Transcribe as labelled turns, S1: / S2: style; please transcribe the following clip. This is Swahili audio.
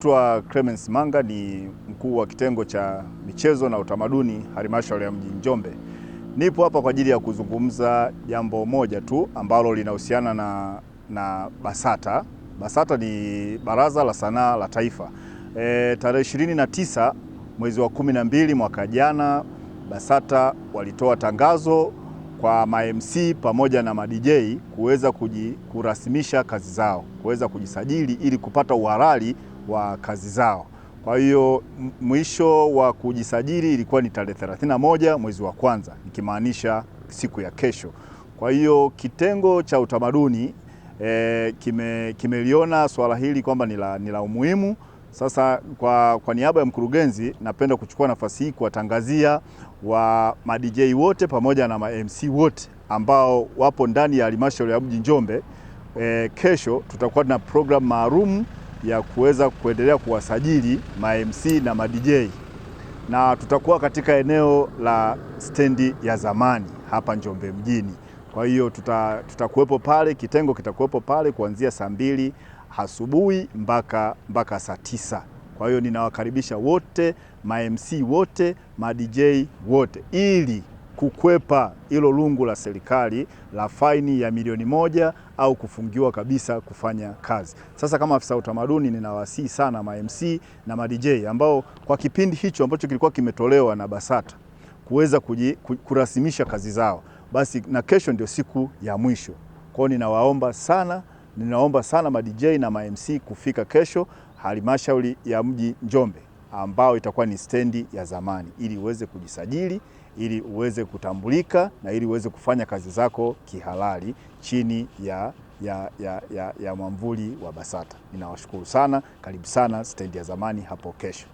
S1: Naitwa Clemence Manga, ni mkuu wa kitengo cha michezo na utamaduni halmashauri ya mji Njombe. Nipo hapa kwa ajili ya kuzungumza jambo moja tu ambalo linahusiana na BASATA. BASATA ni Baraza la Sanaa la Taifa. Tarehe 29 mwezi wa 12 mwaka jana, BASATA walitoa tangazo kwa ma-MC pamoja na ma-DJ kuweza kurasimisha kazi zao, kuweza kujisajili ili kupata uhalali wa kazi zao. Kwa hiyo mwisho wa kujisajili ilikuwa ni tarehe 31 mwezi wa kwanza, ikimaanisha siku ya kesho. Kwa hiyo kitengo cha utamaduni kimeliona swala hili kwamba ni la umuhimu. Sasa kwa niaba ya mkurugenzi, napenda kuchukua nafasi hii kuwatangazia wa ma-DJ wote pamoja na ma-MC wote ambao wapo ndani ya halmashauri ya mji Njombe. Kesho tutakuwa na program maalum ya kuweza kuendelea kuwasajili ma-MC na ma-DJ, na tutakuwa katika eneo la stendi ya zamani hapa Njombe mjini. Kwa hiyo tutakuwepo pale, kitengo kitakuwepo pale kuanzia saa 2 asubuhi mpaka saa 9. Kwa hiyo ninawakaribisha wote, ma-MC wote, ma-DJ wote, ili kukwepa hilo lungu la serikali la faini ya milioni 1 au kufungiwa kabisa kufanya kazi. Sasa kama afisa utamaduni, ninawasihi sana ma-MC na ma-DJ ambao kwa kipindi hicho ambacho kilikuwa kimetolewa na BASATA kuweza kurasimisha kazi zao, basi na kesho ndio siku ya mwisho. Kwa hiyo ninaomba sana ma-DJ na ma-MC kufika kesho halmashauri ya mji Njombe, ambao itakuwa ni stendi ya zamani, ili uweze kujisajili, ili uweze kutambulika na ili uweze kufanya kazi zako kihalali chini ya mwamvuli wa BASATA. Ninawashukuru sana, karibu sana stendi ya zamani hapo kesho.